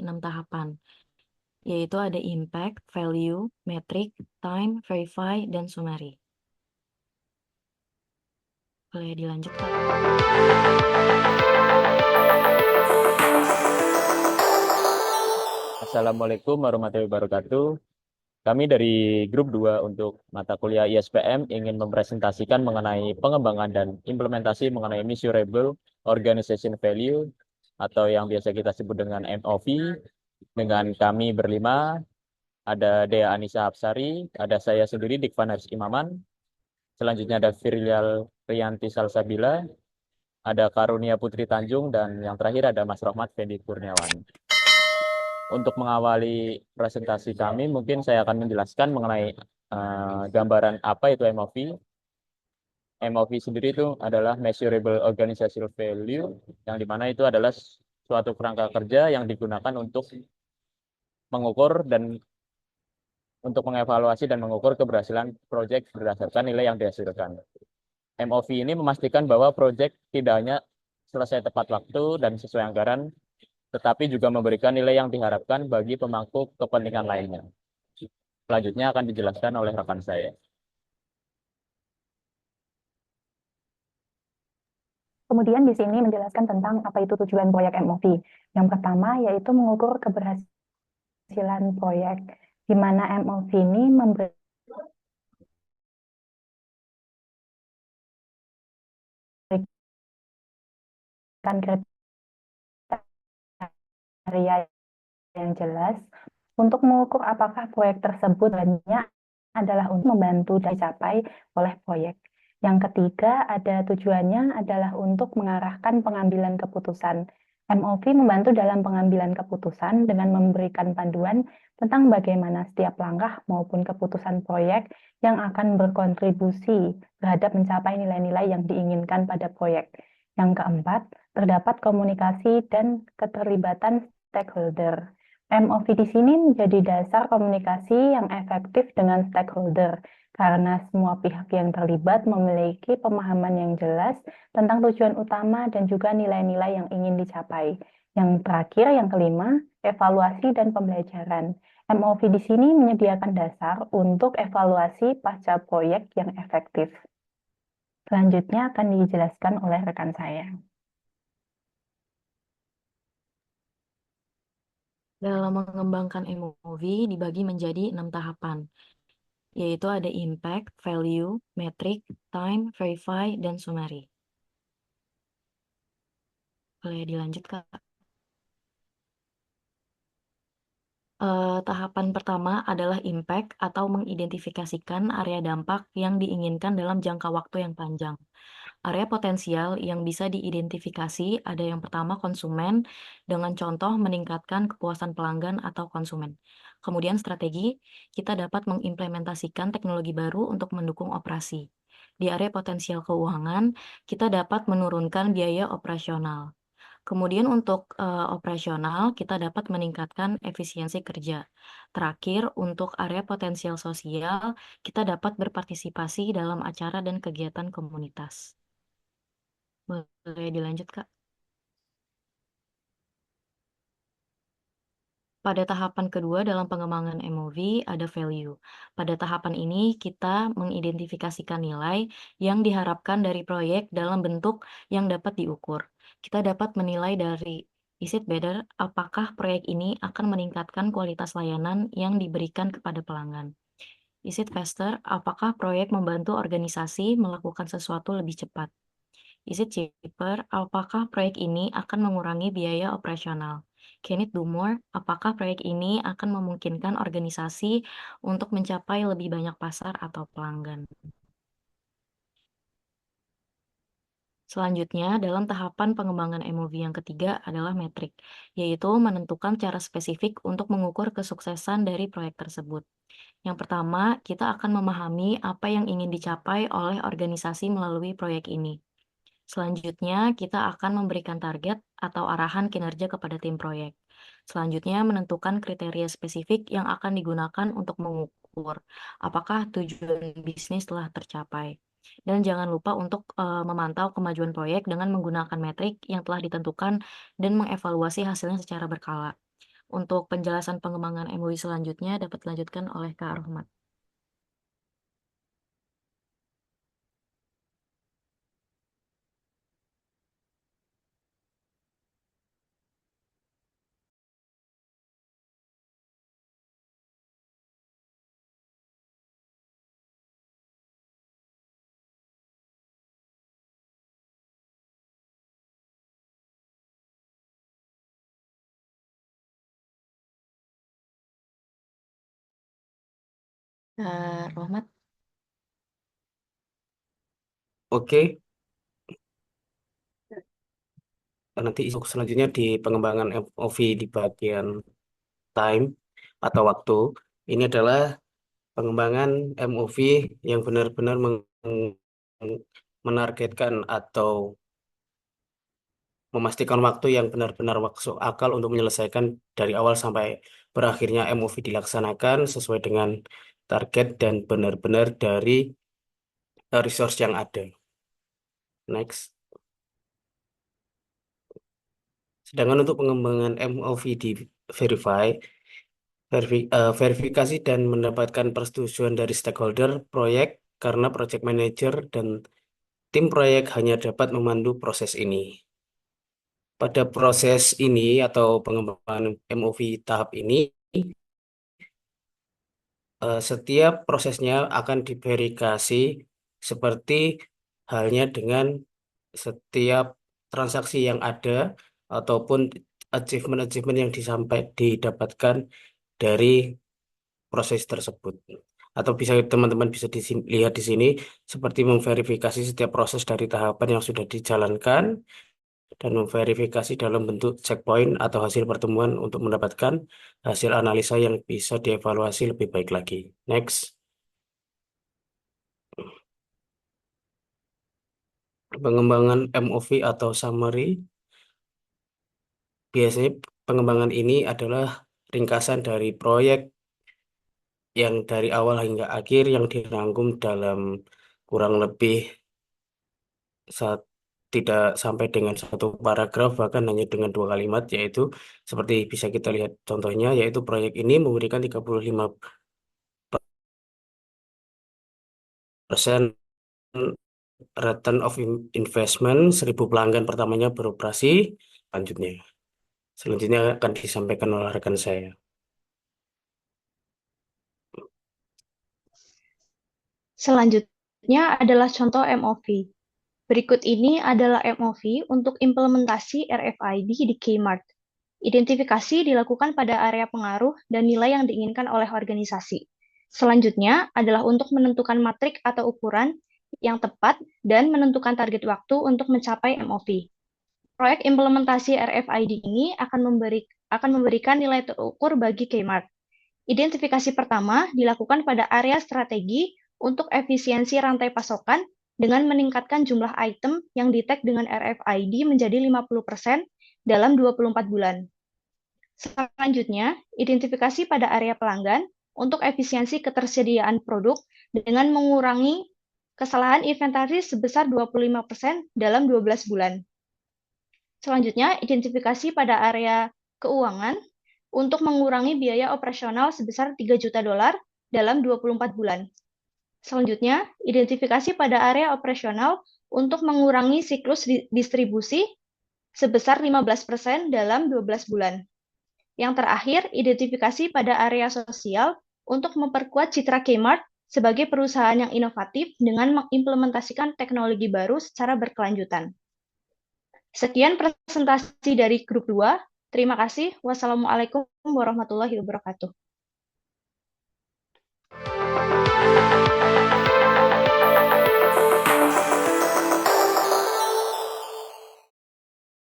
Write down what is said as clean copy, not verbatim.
6 tahapan, yaitu ada impact, value, metric, time, verify, dan summary. Boleh dilanjutkan. Assalamualaikum warahmatullahi wabarakatuh. Kami dari grup 2 untuk mata kuliah ISPM ingin mempresentasikan mengenai pengembangan dan implementasi mengenai Measurable Organization Value atau yang biasa kita sebut dengan MOV. Dengan kami berlima, ada Dea Anissa Hapsari, ada saya sendiri Dikvan Haris Imaman, selanjutnya ada Virial Rianti Salsabila, ada Karunia Putri Tanjung, dan yang terakhir ada Mas Rahmat Fendi Kurniawan. Untuk mengawali presentasi kami, mungkin saya akan menjelaskan mengenai gambaran apa itu MOV. MOV sendiri itu adalah Measurable Organizational Value, yang dimana itu adalah suatu kerangka kerja yang digunakan untuk mengukur dan untuk mengevaluasi dan mengukur keberhasilan proyek berdasarkan nilai yang dihasilkan. MOV ini memastikan bahwa proyek tidak hanya selesai tepat waktu dan sesuai anggaran, tetapi juga memberikan nilai yang diharapkan bagi pemangku kepentingan lainnya. Selanjutnya akan dijelaskan oleh rekan saya. Kemudian di sini menjelaskan tentang apa itu tujuan proyek MOV. Yang pertama yaitu mengukur keberhasilan proyek, di mana MOV ini memberikan kriteria yang jelas untuk mengukur apakah proyek tersebut banyak adalah untuk membantu dicapai oleh proyek. Yang ketiga, ada tujuannya adalah untuk mengarahkan pengambilan keputusan. MOV membantu dalam pengambilan keputusan dengan memberikan panduan tentang bagaimana setiap langkah maupun keputusan proyek yang akan berkontribusi terhadap mencapai nilai-nilai yang diinginkan pada proyek. Yang keempat, terdapat komunikasi dan keterlibatan stakeholder. MOV di sini menjadi dasar komunikasi yang efektif dengan stakeholder, karena semua pihak yang terlibat memiliki pemahaman yang jelas tentang tujuan utama dan juga nilai-nilai yang ingin dicapai. Yang terakhir, yang kelima, evaluasi dan pembelajaran. MOV di sini menyediakan dasar untuk evaluasi pasca proyek yang efektif. Selanjutnya akan dijelaskan oleh rekan saya. Dalam mengembangkan MOV dibagi menjadi 6 tahapan, yaitu ada impact, value, metric, time, verify, dan summary. Boleh dilanjutkan. Tahapan pertama adalah impact atau mengidentifikasikan area dampak yang diinginkan dalam jangka waktu yang panjang. Area potensial yang bisa diidentifikasi ada yang pertama konsumen, dengan contoh meningkatkan kepuasan pelanggan atau konsumen. Kemudian strategi, kita dapat mengimplementasikan teknologi baru untuk mendukung operasi. Di area potensial keuangan, kita dapat menurunkan biaya operasional. Kemudian untuk operasional, kita dapat meningkatkan efisiensi kerja. Terakhir, untuk area potensial sosial, kita dapat berpartisipasi dalam acara dan kegiatan komunitas. Boleh dilanjut, Kak? Pada tahapan kedua dalam pengembangan MOV ada value. Pada tahapan ini kita mengidentifikasikan nilai yang diharapkan dari proyek dalam bentuk yang dapat diukur. Kita dapat menilai dari is it better, apakah proyek ini akan meningkatkan kualitas layanan yang diberikan kepada pelanggan. Is it faster, apakah proyek membantu organisasi melakukan sesuatu lebih cepat. Is it cheaper? Apakah proyek ini akan mengurangi biaya operasional? Can it do more? Apakah proyek ini akan memungkinkan organisasi untuk mencapai lebih banyak pasar atau pelanggan? Selanjutnya, dalam tahapan pengembangan MOV yang ketiga adalah metrik, yaitu menentukan cara spesifik untuk mengukur kesuksesan dari proyek tersebut. Yang pertama, kita akan memahami apa yang ingin dicapai oleh organisasi melalui proyek ini. Selanjutnya, kita akan memberikan target atau arahan kinerja kepada tim proyek. Selanjutnya, menentukan kriteria spesifik yang akan digunakan untuk mengukur apakah tujuan bisnis telah tercapai. Dan jangan lupa untuk memantau kemajuan proyek dengan menggunakan metrik yang telah ditentukan dan mengevaluasi hasilnya secara berkala. Untuk penjelasan pengembangan MOU selanjutnya dapat dilanjutkan oleh Kak Rohmat. Kak Rohmat. Oke, nanti isu selanjutnya di pengembangan MOV di bagian time atau waktu. Ini adalah pengembangan MOV yang benar-benar menargetkan atau memastikan waktu yang benar-benar masuk akal untuk menyelesaikan dari awal sampai berakhirnya MOV dilaksanakan sesuai dengan target dan benar-benar dari resource yang ada. Next. Sedangkan untuk pengembangan MOV di Verify, verifikasi dan mendapatkan persetujuan dari stakeholder proyek karena project manager dan tim proyek hanya dapat memandu proses ini. Pada proses ini atau pengembangan MOV tahap ini, setiap prosesnya akan diverifikasi seperti halnya dengan setiap transaksi yang ada ataupun achievement-achievement yang didapatkan dari proses tersebut. Atau bisa teman-teman bisa lihat di sini seperti memverifikasi setiap proses dari tahapan yang sudah dijalankan dan memverifikasi dalam bentuk checkpoint atau hasil pertemuan untuk mendapatkan hasil analisa yang bisa dievaluasi lebih baik lagi. Next. Pengembangan MOV atau summary. Biasanya pengembangan ini adalah ringkasan dari proyek yang dari awal hingga akhir yang dirangkum dalam kurang lebih saat tidak sampai dengan satu paragraf, bahkan hanya dengan 2 kalimat, yaitu seperti bisa kita lihat contohnya, yaitu proyek ini memberikan 35% return of investment, 1.000 pelanggan pertamanya beroperasi. Selanjutnya akan disampaikan oleh rekan saya. Selanjutnya adalah contoh MOV. Berikut ini adalah MOV untuk implementasi RFID di Kmart. Identifikasi dilakukan pada area pengaruh dan nilai yang diinginkan oleh organisasi. Selanjutnya adalah untuk menentukan matrik atau ukuran yang tepat dan menentukan target waktu untuk mencapai MOV. Proyek implementasi RFID ini akan memberikan nilai terukur bagi Kmart. Identifikasi pertama dilakukan pada area strategi untuk efisiensi rantai pasokan dengan meningkatkan jumlah item yang di-tag dengan RFID menjadi 50% dalam 24 bulan. Selanjutnya, identifikasi pada area pelanggan untuk efisiensi ketersediaan produk dengan mengurangi kesalahan inventaris sebesar 25% dalam 12 bulan. Selanjutnya, identifikasi pada area keuangan untuk mengurangi biaya operasional sebesar $3 juta dalam 24 bulan. Selanjutnya, identifikasi pada area operasional untuk mengurangi siklus distribusi sebesar 15% dalam 12 bulan. Yang terakhir, identifikasi pada area sosial untuk memperkuat citra Kmart sebagai perusahaan yang inovatif dengan mengimplementasikan teknologi baru secara berkelanjutan. Sekian presentasi dari grup 2. Terima kasih. Wassalamualaikum warahmatullahi wabarakatuh.